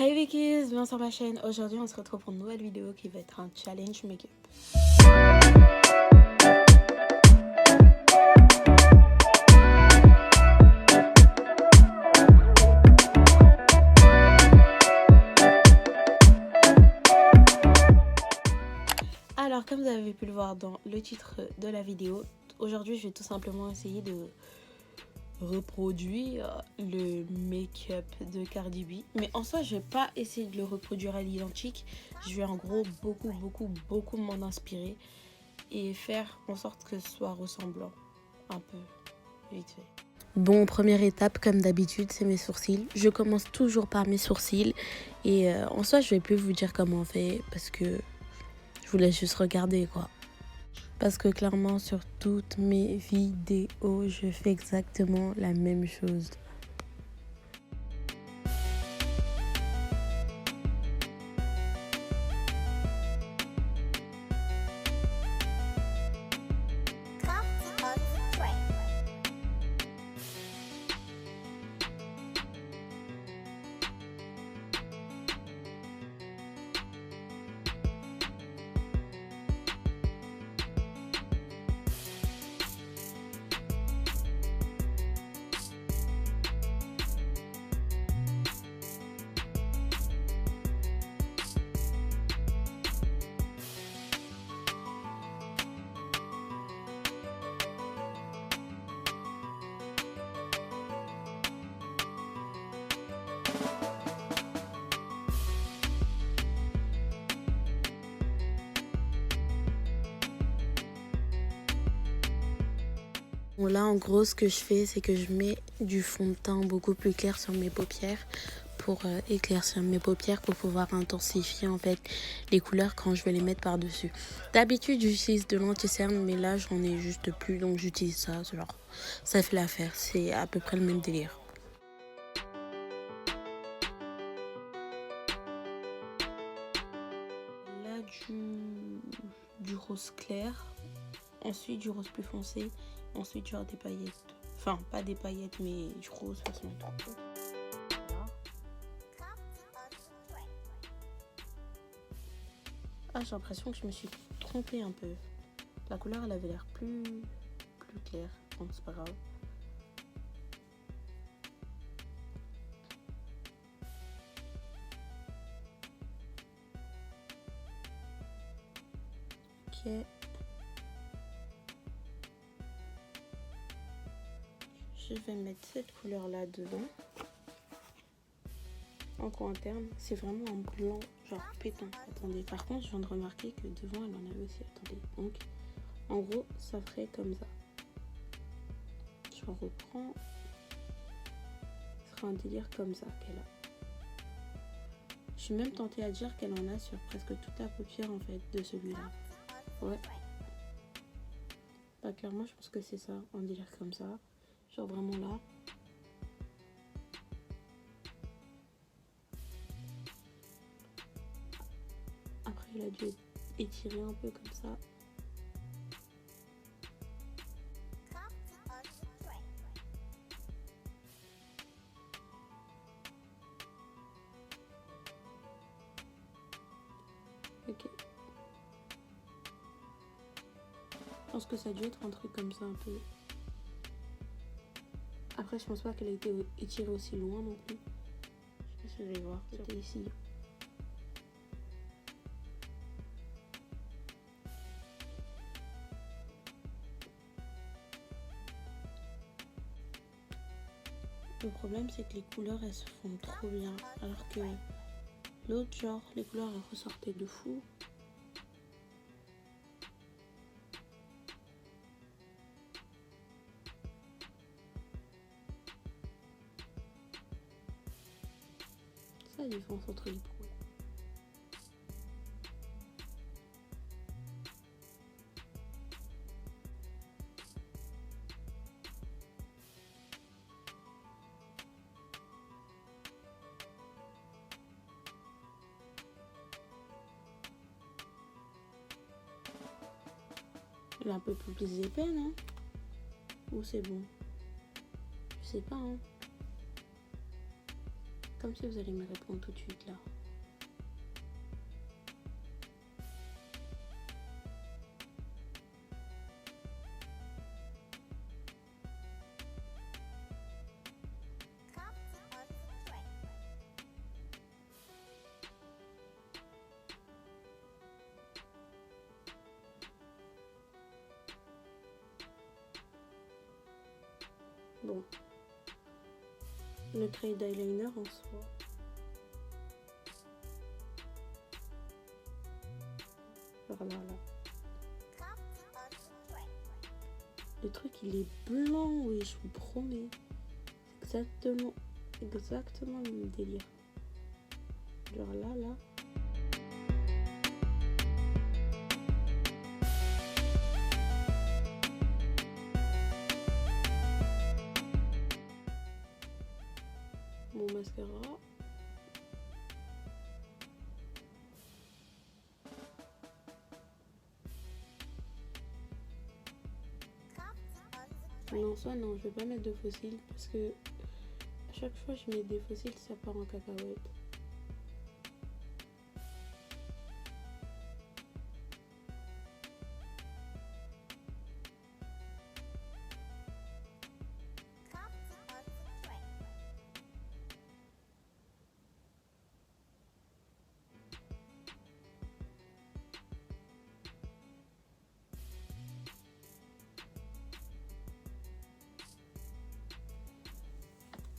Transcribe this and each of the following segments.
Hey Vickies, bienvenue sur ma chaîne. Aujourd'hui on se retrouve pour une nouvelle vidéo qui va être un challenge make-up. Alors comme vous avez pu le voir dans le titre de la vidéo, aujourd'hui je vais tout simplement essayer de reproduire le make-up de Cardi B, mais en soi je vais pas essayer de le reproduire à l'identique. Je vais en gros beaucoup m'en inspirer et faire en sorte que ce soit ressemblant un peu vite fait. Bon, première étape comme d'habitude c'est mes sourcils. Je commence toujours par mes sourcils et en soi je vais plus vous dire comment on fait parce que je vous laisse juste regarder quoi. Parce que clairement, sur toutes mes vidéos, je fais exactement la même chose. Bon, là en gros ce que je fais c'est que je mets du fond de teint beaucoup plus clair sur mes paupières pour éclaircir mes paupières pour pouvoir intensifier en fait les couleurs quand je vais les mettre par dessus. D'habitude j'utilise de l'anti-cerne mais là j'en ai juste plus donc j'utilise ça, genre ça fait l'affaire, c'est à peu près le même délire. Là du rose clair, ensuite du rose plus foncé, ensuite genre des paillettes, enfin pas des paillettes mais du rose façon trop. Voilà. Ah, j'ai l'impression que je me suis trompée un peu. La couleur elle avait l'air plus claire, bon c'est pas grave. Ok. Je vais mettre cette couleur là devant. En coin interne, c'est vraiment un blanc genre pétant. Attendez, par contre je viens de remarquer que devant elle en avait aussi. Attendez, donc en gros ça ferait comme ça. Je reprends. Ce sera un délire comme ça qu'elle a. Je suis même tentée à dire qu'elle en a sur presque toute la paupière en fait de celui-là. Ouais. Bah clairement je pense que c'est ça, un délire comme ça. Genre vraiment là. Après il a dû étirer un peu comme ça. Ok. Je pense que ça a dû être un truc comme ça un peu. Après je pense pas qu'elle a été étirée aussi loin non plus. Je sais pas si vous allez voir, c'était ici. Le problème c'est que les couleurs elles se font trop bien alors que l'autre genre les couleurs elles ressortaient de fou. C'est la différence entre les pros. Il est un peu plus épais, non? Ou c'est bon? Je sais pas, hein. Comme si vous allez me répondre tout de suite, là. Bon, le crayon d'eyeliner en soi. Par là, là. Le truc, il est blanc, oui, je vous promets. C'est exactement le même délire. Genre là, là. Mon mascara. Mais en soi, non, je vais pas mettre de faux cils parce que à chaque fois que je mets des faux cils, ça part en cacahuète.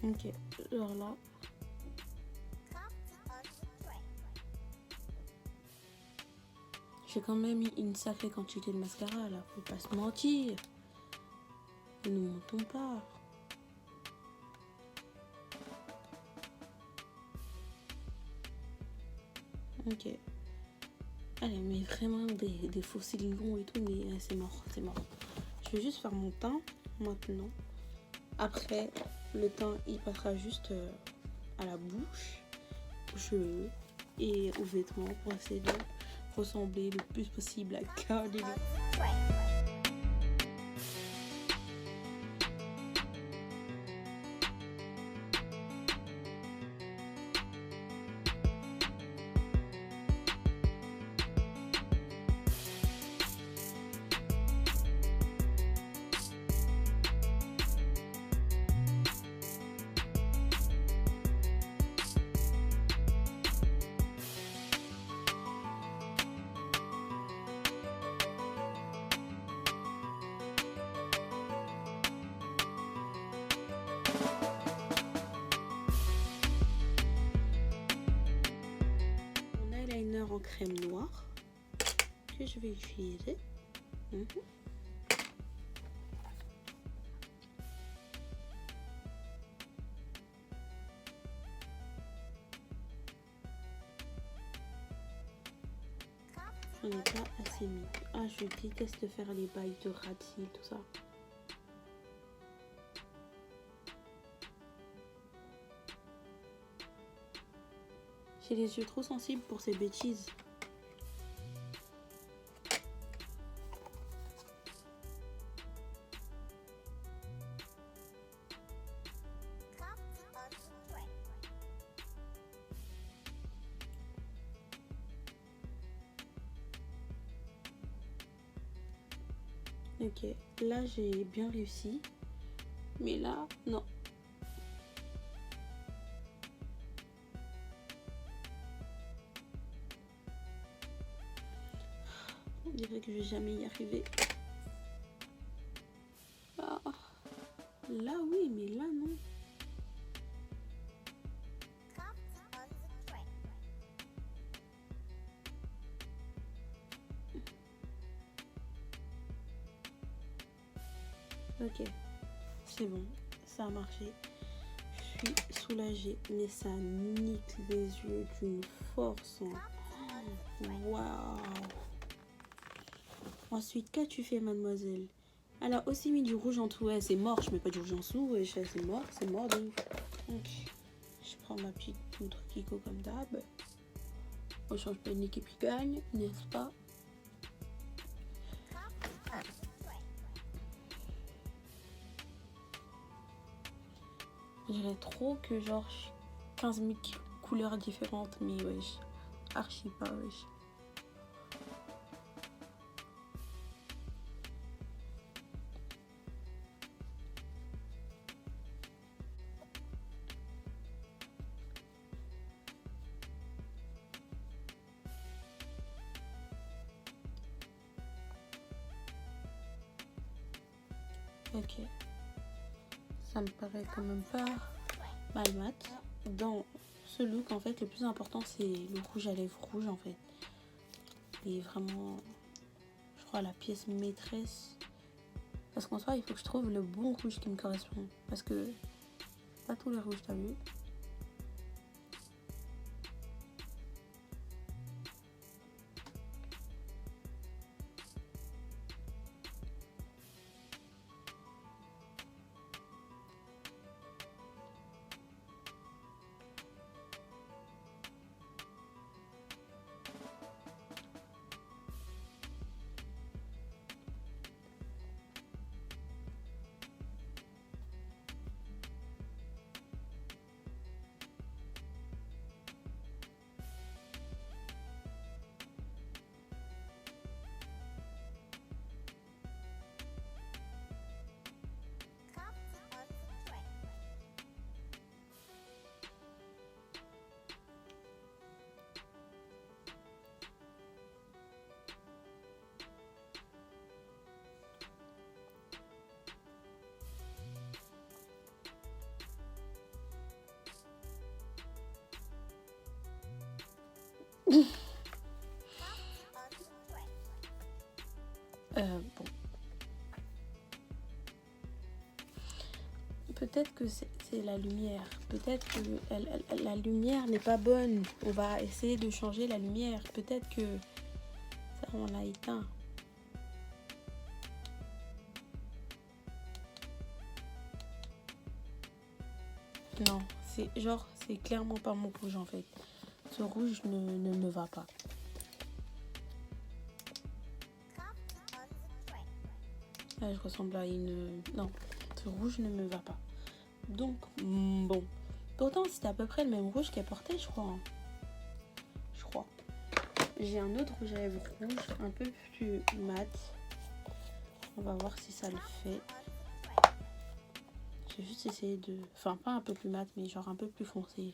Ok, alors là. J'ai quand même mis une sacrée quantité de mascara là, faut pas se mentir. Ne nous mentons pas. Ok. Allez, mais vraiment des faux cils longs et tout, mais c'est mort, c'est mort. Je vais juste faire mon teint maintenant. Après, le teint, il passera juste à la bouche, aux cheveux et aux vêtements pour essayer de ressembler le plus possible à Cardi B. En crème noire que je vais utiliser. On n'est pas assez mis. Ah, je déteste faire les bails de ras de cils, tout ça. J'ai les yeux trop sensibles pour ces bêtises. Ok, là j'ai bien réussi, mais là, non. On dirait que je vais jamais y arriver. Ah, là oui, mais là non. Ok, c'est bon, ça a marché. Je suis soulagée, mais ça nique les yeux d'une force. Waouh! Ensuite, qu'as-tu fait, mademoiselle? Elle a aussi mis du rouge en dessous. Ouais, c'est mort, je mets pas du rouge en dessous. Ouais, c'est mort de ouf. Ok, je prends ma petite poudre Kiko comme d'hab. On change pas une équipe qui gagne, n'est-ce pas? Je dirais trop que genre 15 000 couleurs différentes, mais wesh, archi pas wesh. Ok, ça me paraît quand même pas mal mat. Dans ce look, en fait, le plus important, c'est le rouge à lèvres rouge, en fait. Et vraiment, je crois, la pièce maîtresse. Parce qu'en soi, il faut que je trouve le bon rouge qui me correspond. Parce que pas tous les rouges, t'as vu. Bon. Peut-être que c'est la lumière. Peut-être que la lumière n'est pas bonne. On va essayer de changer la lumière. Peut-être que ça, on l'a éteint. Non, c'est clairement pas mon rouge en fait. Ce rouge ne me va pas. Là, je ressemble à une... Non, ce rouge ne me va pas. Donc, bon. Pourtant, c'était à peu près le même rouge qu'elle portait, je crois. Je crois. J'ai un autre rouge à lèvres rouge, un peu plus mat. On va voir si ça le fait. J'ai juste essayé de... Enfin, pas un peu plus mat, mais genre un peu plus foncé.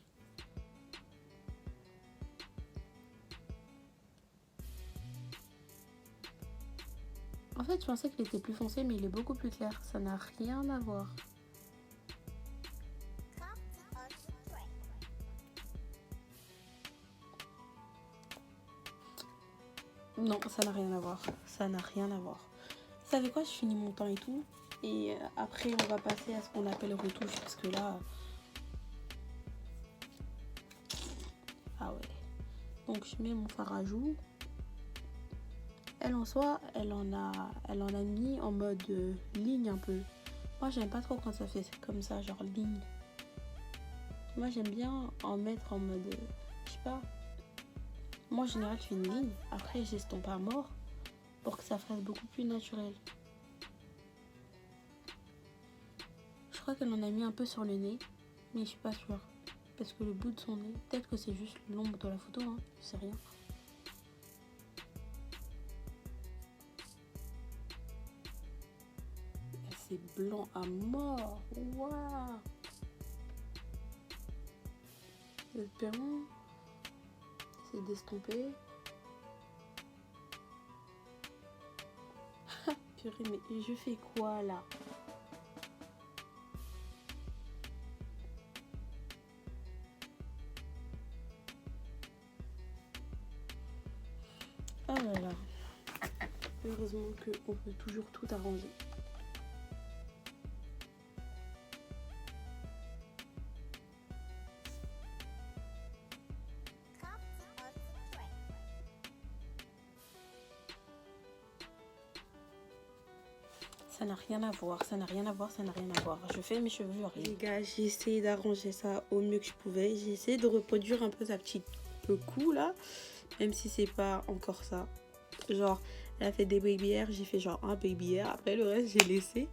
En fait, je pensais qu'il était plus foncé, mais il est beaucoup plus clair. Ça n'a rien à voir. Non, ça n'a rien à voir. Ça n'a rien à voir. Vous savez quoi, je finis mon temps et tout. Et après, on va passer à ce qu'on appelle retouche. Parce que là... Ah ouais. Donc, je mets mon fard à joues. Elle, en soi, elle en a mis en mode ligne un peu. Moi, j'aime pas trop quand ça fait comme ça, genre ligne. Moi, j'aime bien en mettre en mode... je sais pas. Moi, en général, je fais une ligne. Après, j'estompe à mort pour que ça fasse beaucoup plus naturel. Je crois qu'elle en a mis un peu sur le nez, mais je suis pas sûre. Parce que le bout de son nez, peut-être que c'est juste l'ombre de la photo, hein, je sais rien. C'est blanc à mort. Waouh. Espérons. C'est d'estomper. Purée, mais je fais quoi là? Oh là là. Heureusement qu'on peut toujours tout arranger. Ça n'a rien à voir, ça n'a rien à voir, ça n'a rien à voir. Je fais mes cheveux, rien. Les gars, j'ai essayé d'arranger ça au mieux que je pouvais. J'ai essayé de reproduire un peu sa petite cou là, même si c'est pas encore ça. Genre, elle a fait des baby hairs, j'ai fait genre un baby hair. Après, le reste, j'ai laissé.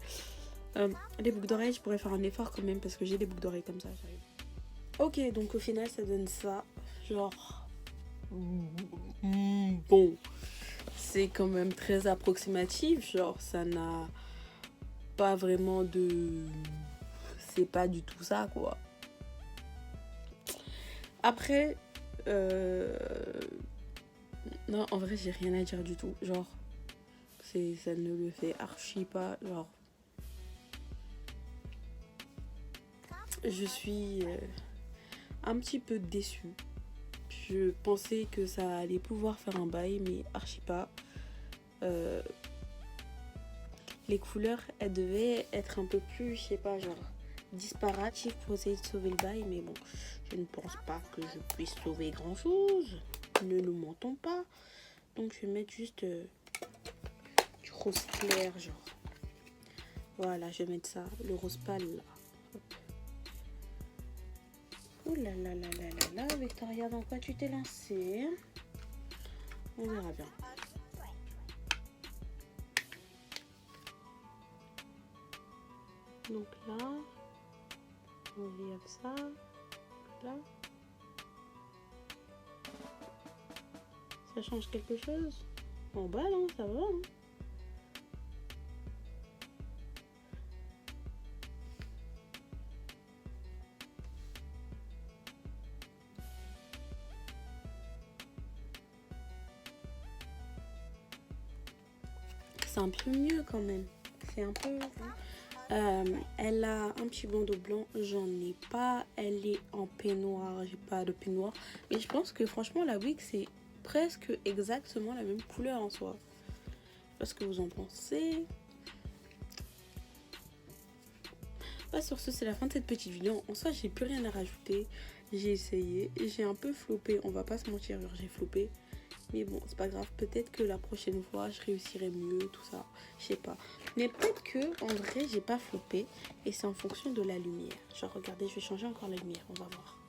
Les boucles d'oreilles, je pourrais faire un effort quand même parce que j'ai des boucles d'oreilles comme ça. J'arrive. Ok, donc au final, ça donne ça. Genre, bon, c'est quand même très approximatif. Genre, ça n'a pas vraiment de... C'est pas du tout ça, quoi. Après, non, en vrai, j'ai rien à dire du tout. Genre, ça ne le fait archi pas. Genre, je suis un petit peu déçue. Je pensais que ça allait pouvoir faire un bail, mais archi pas. Les couleurs, elles devaient être un peu plus, je sais pas, genre disparates pour essayer de sauver le bail, mais bon, je ne pense pas que je puisse sauver grand chose. Ne nous mentons pas. Donc je vais mettre juste du rose clair, genre. Voilà, je vais mettre ça, le rose pâle là. Hop. Oh là là là là là là, Victoria, dans quoi tu t'es lancée? On verra bien. Donc là, on vient ça, là. Ça change quelque chose? En bas, non, ça va. Hein. C'est un peu mieux quand même. C'est un peu... elle a un petit bandeau blanc, j'en ai pas. Elle est en peignoir, j'ai pas de peignoir. Mais je pense que franchement la wig c'est presque exactement la même couleur en soi. Je sais pas ce que vous en pensez. Bah, sur ce, c'est la fin de cette petite vidéo. En soi, j'ai plus rien à rajouter. J'ai essayé, j'ai un peu floppé. On va pas se mentir, j'ai floppé. Mais bon, c'est pas grave. Peut-être que la prochaine fois, je réussirai mieux, tout ça. Je sais pas. Mais peut-être que, en vrai, j'ai pas floppé. Et c'est en fonction de la lumière. Genre, regardez, je vais changer encore la lumière. On va voir.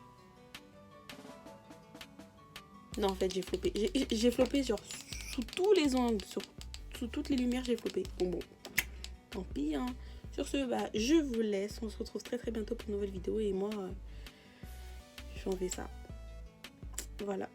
Non, en fait, j'ai floppé. J'ai floppé, genre, sous tous les angles. Sous toutes les lumières, j'ai floppé. Bon. Tant pis, hein. Sur ce, bah, je vous laisse. On se retrouve très très bientôt pour une nouvelle vidéo. Et moi, j'en vais ça. Voilà.